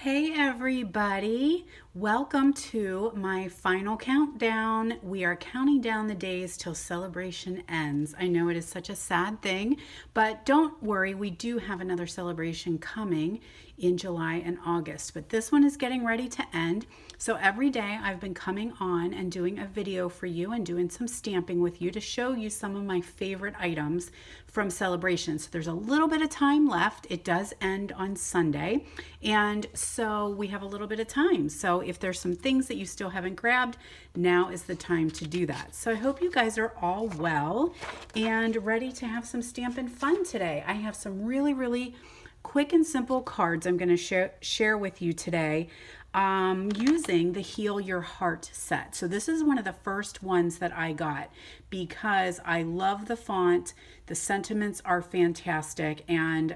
Hey everybody, welcome to my final countdown. We are counting down the days till celebration ends. I know it is such a sad thing, but don't worry, we do have another celebration coming in July and August, but this one is getting ready to end. So every day I've been coming on and doing a video for you and doing some stamping with you to show you some of my favorite items from celebration. So there's a little bit of time left. It does end on Sunday, and so we have a little bit of time. So if there's some things that you still haven't grabbed, now is the time to do that. So I hope you guys are all well and ready to have some stamping fun today. I have some really quick and simple cards I'm going to share with you today using the Heal Your Heart set. So this is one of the first ones that I got because I love the font. The sentiments are fantastic, and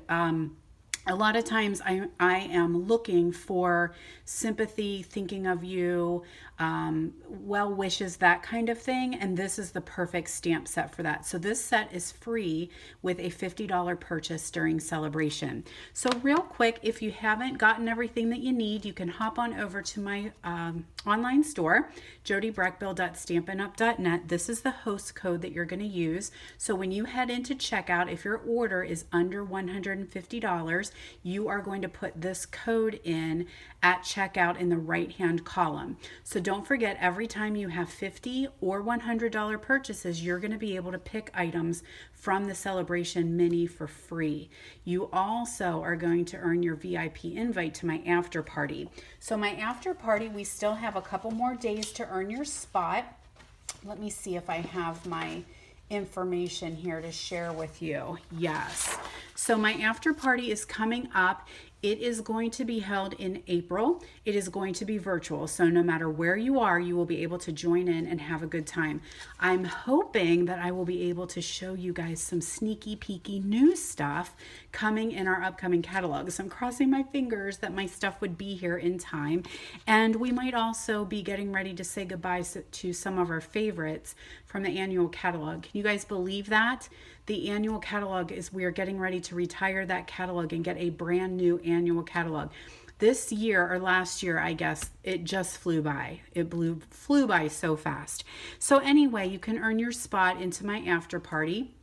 a lot of times I am looking for sympathy, thinking of you, well wishes, that kind of thing. And this is the perfect stamp set for that. So this set is free with a $50 purchase during celebration. So real quick, if you haven't gotten everything that you need, you can hop on over to my online store, jodybrechbill.stampinup.net. This is the host code that you're going to use. So when you head into checkout, if your order is under $150, you are going to put this code in at checkout in the right hand column. So don't forget, every time you have $50 or $100 purchases, you're going to be able to pick items from the Celebration Mini for free. You also are going to earn your VIP invite to my after party. So my after party, we still have a couple more days to earn your spot. Let me see if I have my information here to share with you. Yes. So my after party is coming up. It is going to be held in April. It is going to be virtual. So no matter where you are, you will be able to join in and have a good time. I'm hoping that I will be able to show you guys some sneaky peeky new stuff coming in our upcoming catalog. So I'm crossing my fingers that my stuff would be here in time. And we might also be getting ready to say goodbye to some of our favorites from the annual catalog. Can you guys believe that? The annual catalog is, we are getting ready to retire that catalog and get a brand new annual catalog. This year, or last year, I guess, it just flew by. It flew by so fast. So anyway, you can earn your spot into my after party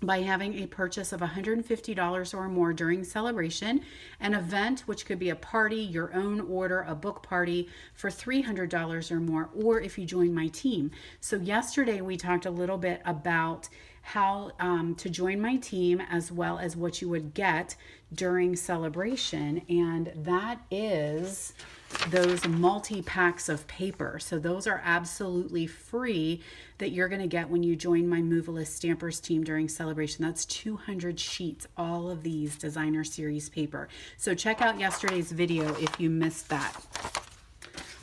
by having a purchase of $150 or more during celebration, an event, which could be a party, your own order, a book party for $300 or more, or if you join my team. So yesterday we talked a little bit about how to join my team, as well as what you would get during celebration, and that is those multi-packs of paper. So those are absolutely free that you're going to get when you join my Moveless Stampers team during celebration. That's 200 sheets, all of these designer series paper. So check out yesterday's video if you missed that.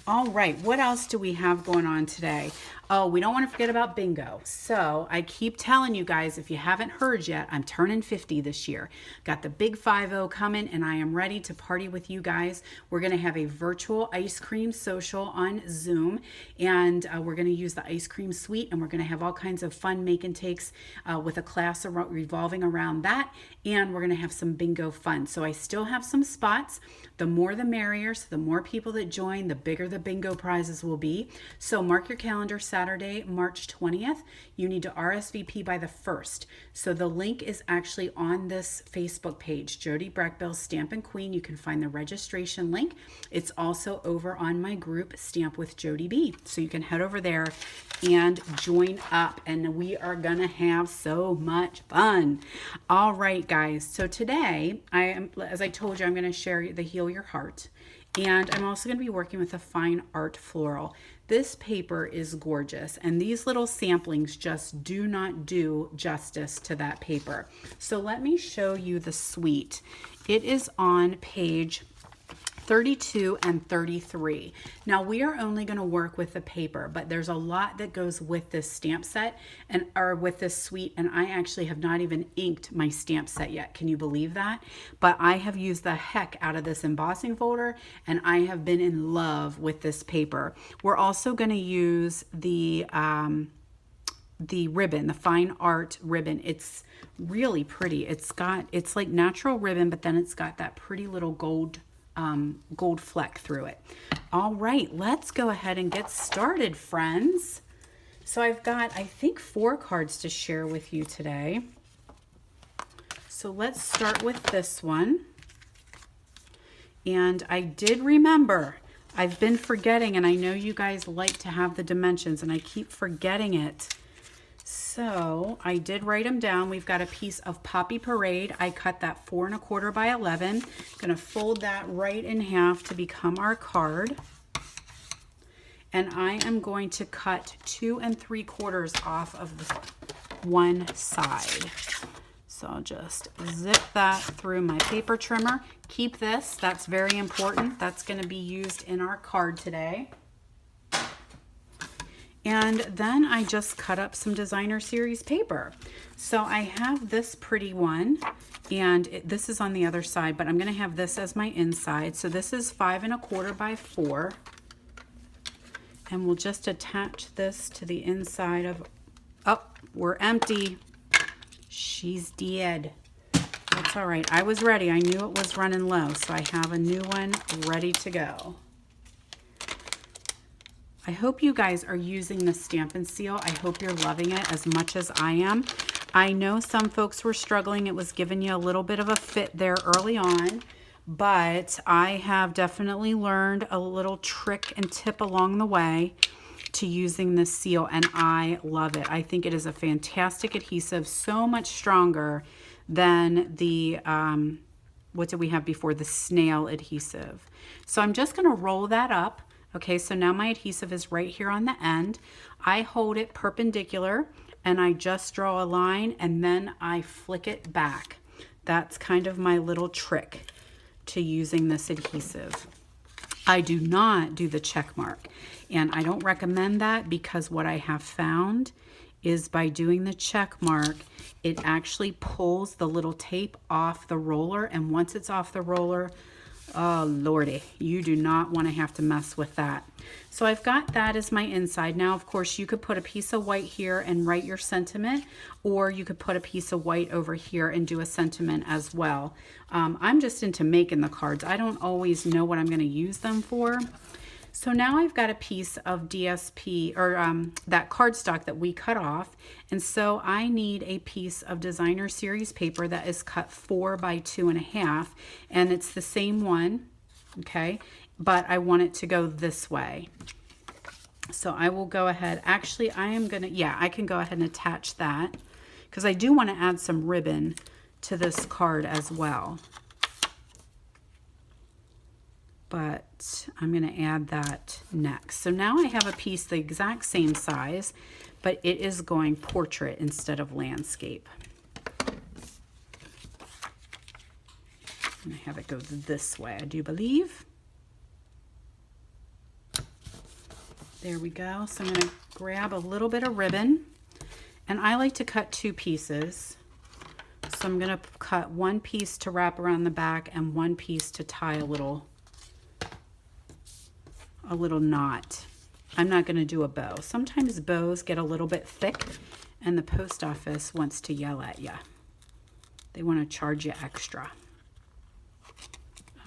All right, what else do we have going on today? Oh, we don't want to forget about bingo. So I keep telling you guys, if you haven't heard yet, I'm turning 50 this year. Got the big 50 coming, and I am ready to party with you guys. We're going to have a virtual ice cream social on Zoom, and we're going to use the ice cream suite, and we're going to have all kinds of fun make and takes with a class revolving around that, and we're going to have some bingo fun. So I still have some spots. The more the merrier, so the more people that join, the bigger the bingo prizes will be. So mark your calendar, Saturday, March 20th. You need to RSVP by the 1st. So the link is actually on this Facebook page, Jody Brechbill Stampin' Queen. You can find the registration link. It's also over on my group, Stamp with Jody B. So you can head over there and join up, and we are gonna have so much fun. All right, guys. So today, as I told you, I'm gonna share the Heal Your Heart. And I'm also going to be working with a fine art floral. This paper is gorgeous, and these little samplings just do not do justice to that paper. So let me show you the suite. It is on page 32 and 33. Now we are only going to work with the paper, but there's a lot that goes with this stamp set or with this suite, and I actually have not even inked my stamp set yet. Can you believe that? But I have used the heck out of this embossing folder, and I have been in love with this paper. We're also going to use the ribbon, the fine art ribbon. It's really pretty. It's like natural ribbon, but then it's got that pretty little gold gold fleck through it. All right, let's go ahead and get started, friends. So I've got, I think, 4 cards to share with you today. So let's start with this one. And I did remember, I've been forgetting, and I know you guys like to have the dimensions, and I keep forgetting it. So I did write them down. We've got a piece of Poppy Parade. I cut that 4 1/4 by 11. Gonna fold that right in half to become our card. And I am going to cut 2 3/4 off of the one side. So I'll just zip that through my paper trimmer. Keep this, that's very important. That's gonna be used in our card today. And then I just cut up some designer series paper. So I have this pretty one, and this is on the other side, but I'm gonna have this as my inside. So this is 5 1/4 by 4. And we'll just attach this to the inside of, oh, we're empty. She's dead. That's all right. I was ready. I knew it was running low, so I have a new one ready to go. I hope you guys are using the Stampin' Seal. I hope you're loving it as much as I am. I know some folks were struggling. It was giving you a little bit of a fit there early on, but I have definitely learned a little trick and tip along the way to using this seal, and I love it. I think it is a fantastic adhesive, so much stronger than the, what did we have before? The snail adhesive. So I'm just gonna roll that up. Okay, so now my adhesive is right here on the end. I hold it perpendicular and I just draw a line and then I flick it back. That's kind of my little trick to using this adhesive. I do not do the check mark, and I don't recommend that because what I have found is by doing the check mark, it actually pulls the little tape off the roller, and once it's off the roller, oh lordy, you do not want to have to mess with that. So I've got that as my inside. Now, of course, you could put a piece of white here and write your sentiment, or you could put a piece of white over here and do a sentiment as well. I'm just into making the cards. I don't always know what I'm going to use them for. So now I've got a piece of DSP, or that cardstock that we cut off, and so I need a piece of designer series paper that is cut 4 by 2 1/2, and it's the same one, okay, but I want it to go this way. So I will go ahead, actually I am gonna, yeah, I can go ahead and attach that because I do want to add some ribbon to this card as well. But I'm going to add that next. So now I have a piece the exact same size, but it is going portrait instead of landscape. And I have it go this way, I do believe. There we go. So I'm going to grab a little bit of ribbon, and I like to cut 2 pieces. So I'm going to cut 1 piece to wrap around the back and 1 piece to tie a little knot. I'm not going to do a bow. Sometimes bows get a little bit thick and the post office wants to yell at you. They want to charge you extra.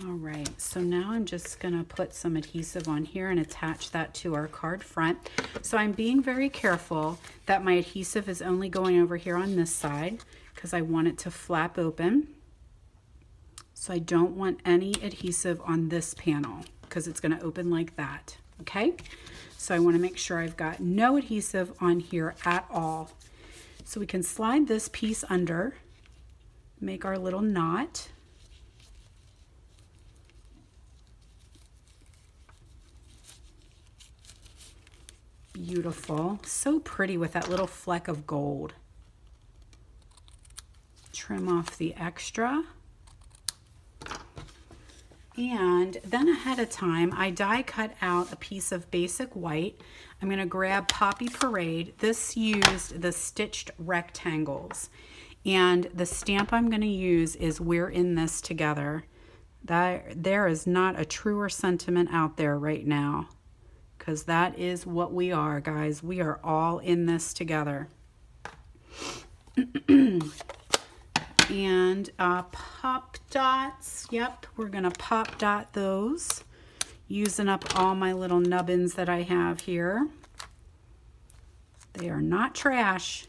All right, so now I'm just going to put some adhesive on here and attach that to our card front. So I'm being very careful that my adhesive is only going over here on this side because I want it to flap open. So I don't want any adhesive on this panel because it's going to open like that, okay? So I want to make sure I've got no adhesive on here at all. So we can slide this piece under, make our little knot. Beautiful, so pretty with that little fleck of gold. Trim off the extra. And then ahead of time, I die cut out a piece of basic white. I'm going to grab Poppy Parade. This used the stitched rectangles. And the stamp I'm going to use is We're in This Together. There is not a truer sentiment out there right now, because that is what we are, guys. We are all in this together. And pop dots. Yep, we're going to pop dot those. Using up all my little nubbins that I have here. They are not trash.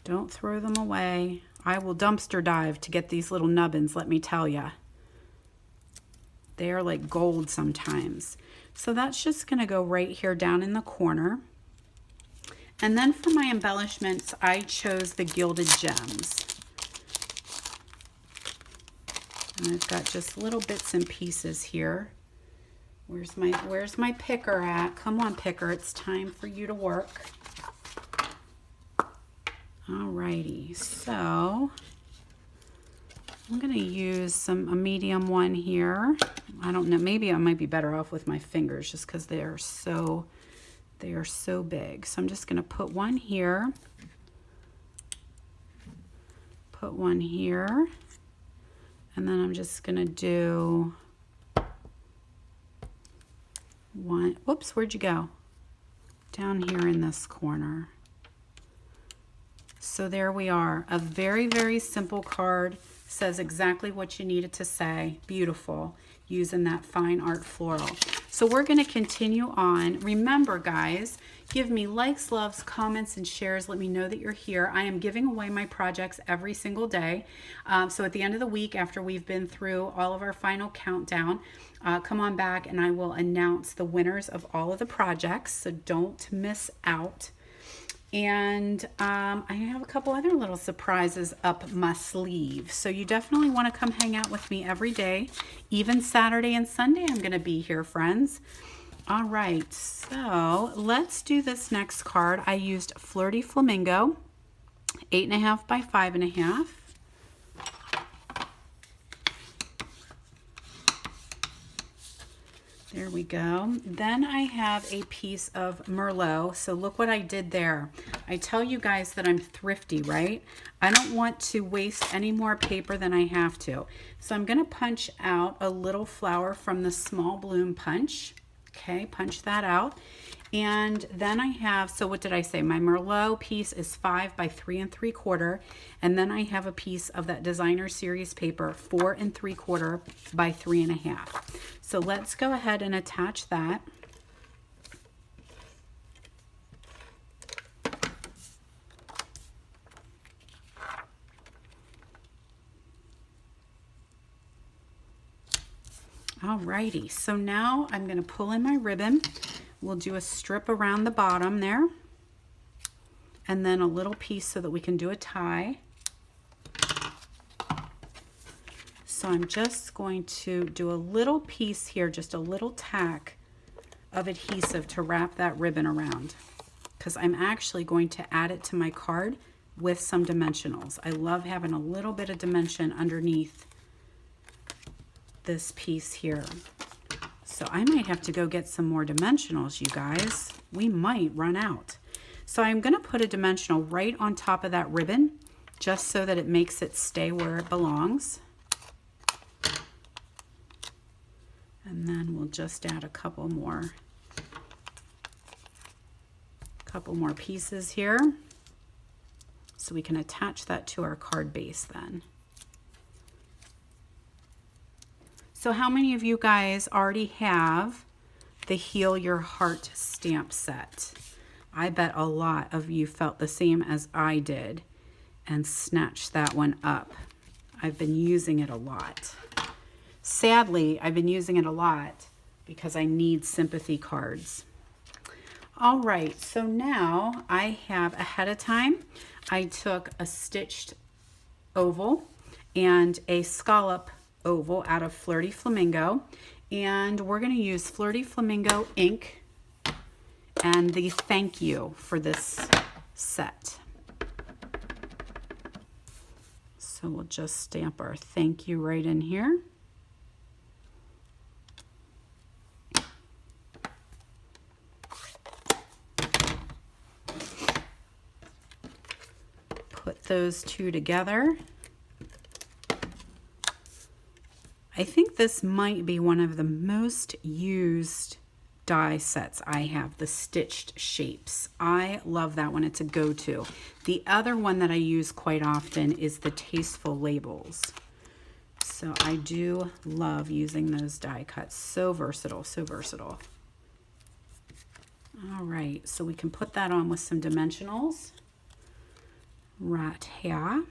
Don't throw them away. I will dumpster dive to get these little nubbins, let me tell you. They are like gold sometimes. So that's just going to go right here down in the corner. And then for my embellishments, I chose the Gilded Gems. And I've got just little bits and pieces here. Where's my picker at? Come on, picker, it's time for you to work. Alrighty, so I'm gonna use a medium one here. I don't know, maybe I might be better off with my fingers just because they are so big. So I'm just gonna put one here, put one here, and then I'm just gonna do one. Whoops, where'd you go? Down here in this corner. So there we are. A very, very simple card. Says exactly what you need it to say. Beautiful. Using that fine art floral. So we're going to continue on. Remember, guys, give me likes, loves, comments, and shares. Let me know that you're here. I am giving away my projects every single day. So at the end of the week, after we've been through all of our final countdown, come on back and I will announce the winners of all of the projects. So don't miss out. And I have a couple other little surprises up my sleeve. So you definitely want to come hang out with me every day. Even Saturday and Sunday I'm going to be here, friends. All right, so let's do this next card. I used Flirty Flamingo, 8.5 by 5.5. There we go. Then I have a piece of Merlot. So look what I did there. I tell you guys that I'm thrifty, right? I don't want to waste any more paper than I have to. So I'm going to punch out a little flower from the small bloom punch. Okay, punch that out. And then I have, so what did I say? My Merlot piece is 5 by 3 3/4. And then I have a piece of that designer series paper, 4 3/4 by 3.5. So let's go ahead and attach that. Alrighty, so now I'm going to pull in my ribbon. We'll do a strip around the bottom there, and then a little piece so that we can do a tie. So I'm just going to do a little piece here, just a little tack of adhesive to wrap that ribbon around, because I'm actually going to add it to my card with some dimensionals. I love having a little bit of dimension underneath this piece here. So I might have to go get some more dimensionals, you guys. We might run out. So I'm going to put a dimensional right on top of that ribbon, just so that it makes it stay where it belongs. And then we'll just add a couple more pieces here, so we can attach that to our card base then. So how many of you guys already have the Heal Your Heart stamp set? I bet a lot of you felt the same as I did and snatched that one up. I've been using it a lot. Sadly, I've been using it a lot because I need sympathy cards. All right, so now I have, ahead of time, I took a stitched oval and a scallop oval out of Flirty Flamingo, and we're going to use Flirty Flamingo ink and the thank you for this set. So we'll just stamp our thank you right in here. Put those two together. I think this might be one of the most used die sets I have, the stitched shapes. I love that one. It's a go-to. The other one that I use quite often is the Tasteful Labels. So I do love using those die cuts. So versatile, so versatile. All right, so we can put that on with some dimensionals right here.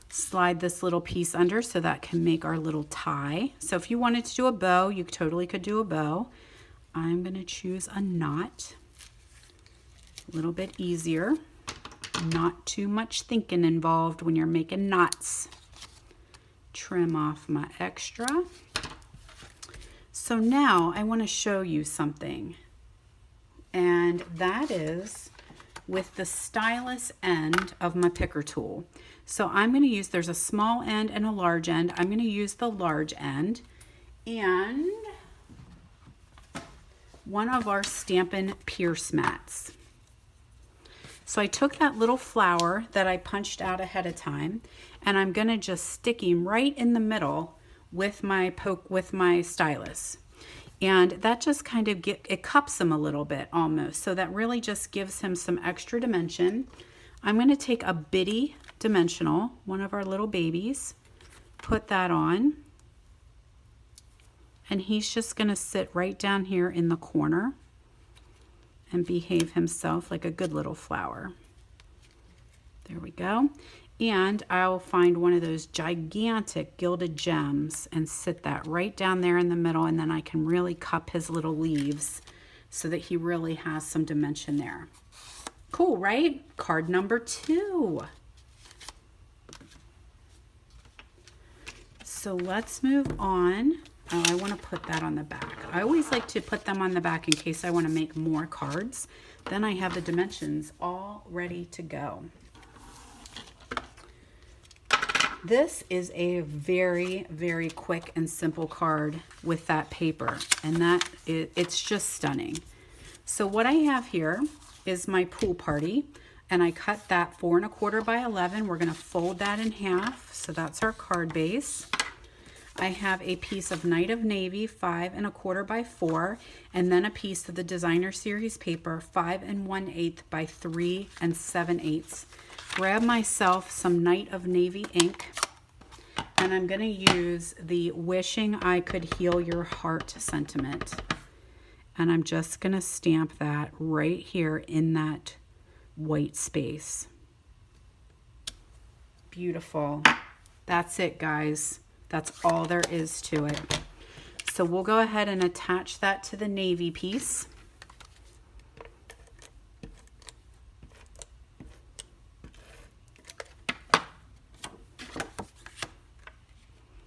Slide this little piece under so that can make our little tie. So if you wanted to do a bow, you totally could do a bow. I'm going to choose a knot. A little bit easier. Not too much thinking involved when you're making knots. Trim off my extra. So now I want to show you something, and that is with the stylus end of my picker tool. So I'm going to use, there's a small end and a large end. I'm going to use the large end and one of our Stampin' Pierce mats. So I took that little flower that I punched out ahead of time, and I'm going to just stick him right in the middle with my stylus. And that just kind of it cups him a little bit almost. So that really just gives him some extra dimension. I'm going to take a bitty dimensional, one of our little babies, put that on. And he's just going to sit right down here in the corner and behave himself like a good little flower. There we go. And I'll find one of those gigantic Gilded Gems and sit that right down there in the middle, and then I can really cup his little leaves so that he really has some dimension there. Cool, right? Card number 2. So let's move on. Oh, I want to put that on the back. I always like to put them on the back in case I want to make more cards. Then I have the dimensions all ready to go. This is a very, very quick and simple card with that paper, and it's just stunning. So what I have here is my pool party, and I cut that 4 1/4 by 11. We're going to fold that in half, so that's our card base. I have a piece of Night of Navy, 5 1/4 by 4, and then a piece of the Designer Series paper, 5 1/8 by 3 7/8. Grab myself some Night of Navy ink, and I'm going to use the Wishing I Could Heal Your Heart sentiment. And I'm just going to stamp that right here in that white space. Beautiful. That's it, guys. That's all there is to it. So we'll go ahead and attach that to the navy piece.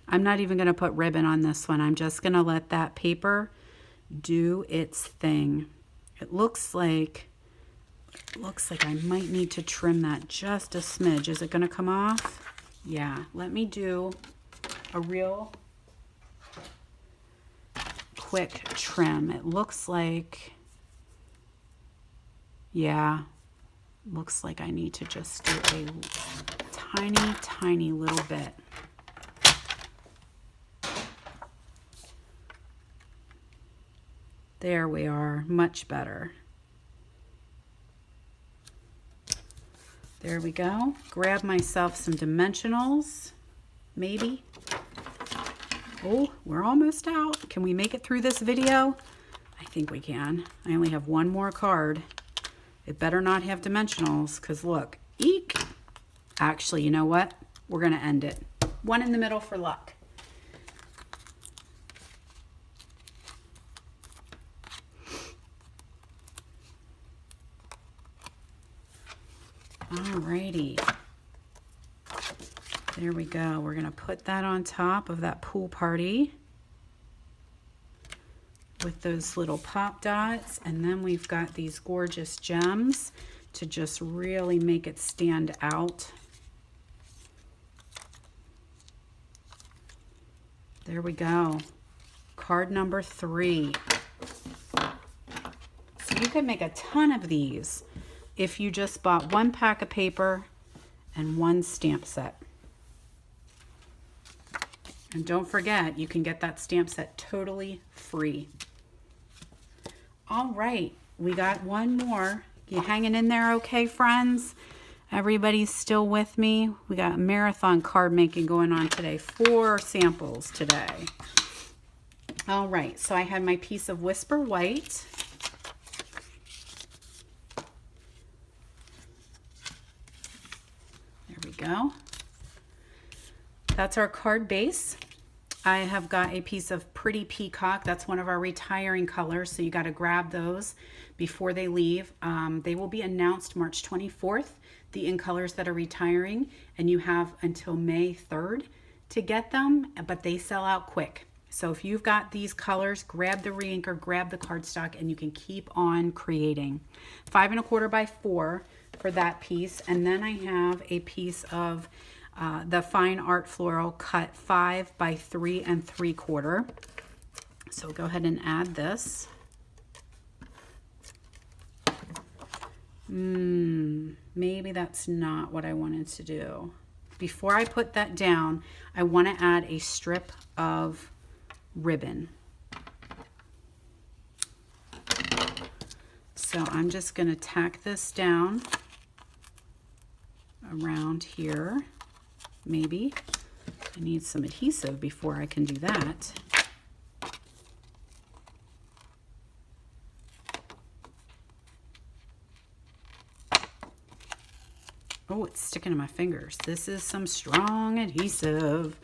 I'm not even going to put ribbon on this one. I'm just going to let that paper do its thing. It looks like I might need to trim that just a smidge. Is it going to come off? Yeah, let me do a real quick trim. It looks like, yeah, looks like I need to just do a tiny, tiny little bit. There we are, much better. There we go. Grab myself some dimensionals, maybe. Oh, we're almost out. Can we make it through this video? I think we can. I only have one more card. It better not have dimensionals, because look, eek. Actually, you know what? We're going to end it. One in the middle for luck. Alrighty. There we go. We're going to put that on top of that pool party with those little pop dots, and then we've got these gorgeous gems to just really make it stand out. There we go. Card number 3. So you could make a ton of these if you just bought 1 pack of paper and 1 stamp set. And don't forget, you can get that stamp set totally free. All right, we got one more. You hanging in there okay, friends? Everybody's still with me? We got marathon card making going on today. 4 samples today. All right, so I had my piece of Whisper White. There we go. That's our card base. I have got a piece of Pretty Peacock. That's one of our retiring colors, so you got to grab those before they leave. They will be announced March 24th, the in colors that are retiring, and you have until May 3rd to get them, but they sell out quick. So if you've got these colors, grab the re-inker, grab the cardstock, and you can keep on creating. 5 1/4 by 4 for that piece, and then I have a piece of the fine art floral cut 5 by 3 3/4. So go ahead and add this. Maybe that's not what I wanted to do. Before I put that down, I want to add a strip of ribbon. So I'm just going to tack this down around here. Maybe I need some adhesive before I can do that. Oh, it's sticking to my fingers. This is some strong adhesive.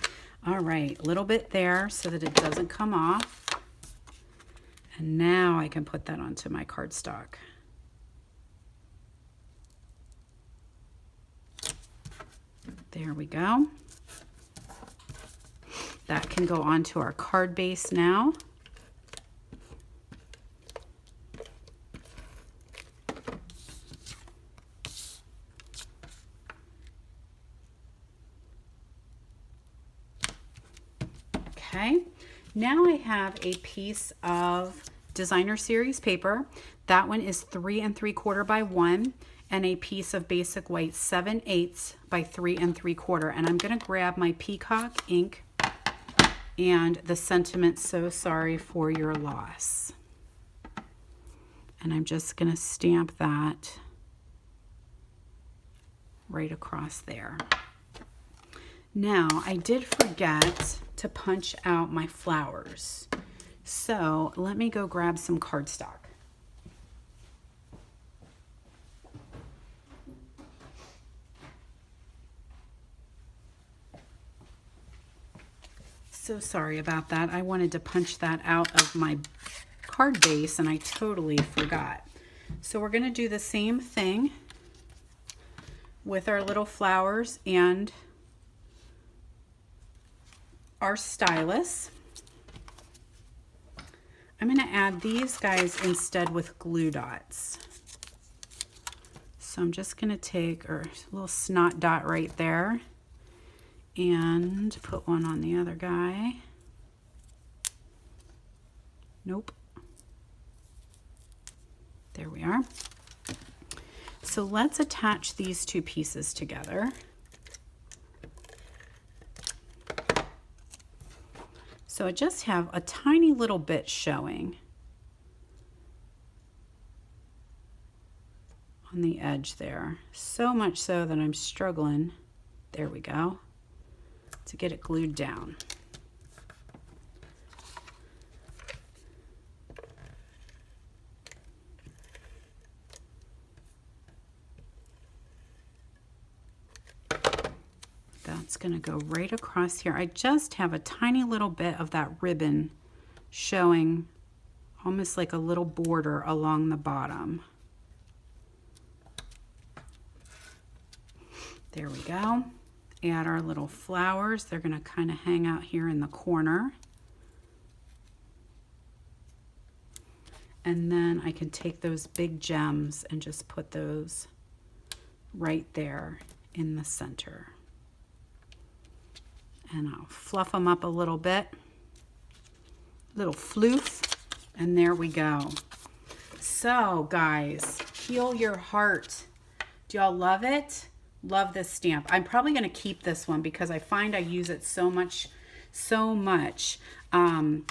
All right, a little bit there so that it doesn't come off. And now I can put that onto my cardstock. There we go. That can go onto our card base now. Okay, now I have a piece of designer series paper. That one is 3 3/4 by 1. And a piece of basic white 7/8 by 3 3/4. And I'm going to grab my Peacock ink and the sentiment, "So sorry for your loss." And I'm just going to stamp that right across there. Now, I did forget to punch out my flowers. So let me go grab some cardstock. So sorry about that. I wanted to punch that out of my card base and I totally forgot. So we're going to do the same thing with our little flowers and our stylus. I'm going to add these guys instead with glue dots. So I'm just going to take a little snot dot right there and put one on the other guy. Nope. There we are. So let's attach these 2 pieces together. So I just have a tiny little bit showing on the edge there. So much so that I'm struggling. There we go. To get it glued down. That's going to go right across here. I just have a tiny little bit of that ribbon showing, almost like a little border along the bottom. There we go. Add our little flowers. They're going to kind of hang out here in the corner. And then I can take those big gems and just put those right there in the center. And I'll fluff them up a little bit. Little floof. And there we go. So guys, heal your heart. Do y'all love it? Love this stamp. I'm probably going to keep this one because I find I use it so much so much. I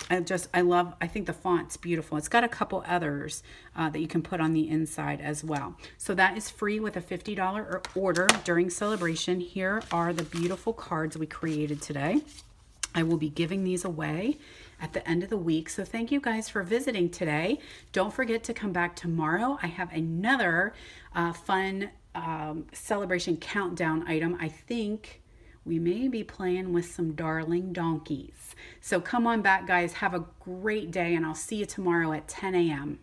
think the font's beautiful. It's got a couple others that you can put on the inside as well. So that is free with a $50 order during celebration. Here are the beautiful cards we created today. I will be giving these away at the end of the week. So thank you guys for visiting today. Don't forget to come back tomorrow. I have another fun celebration countdown item. I think we may be playing with some darling donkeys. So come on back, guys. Have a great day, and I'll see you tomorrow at 10 a.m.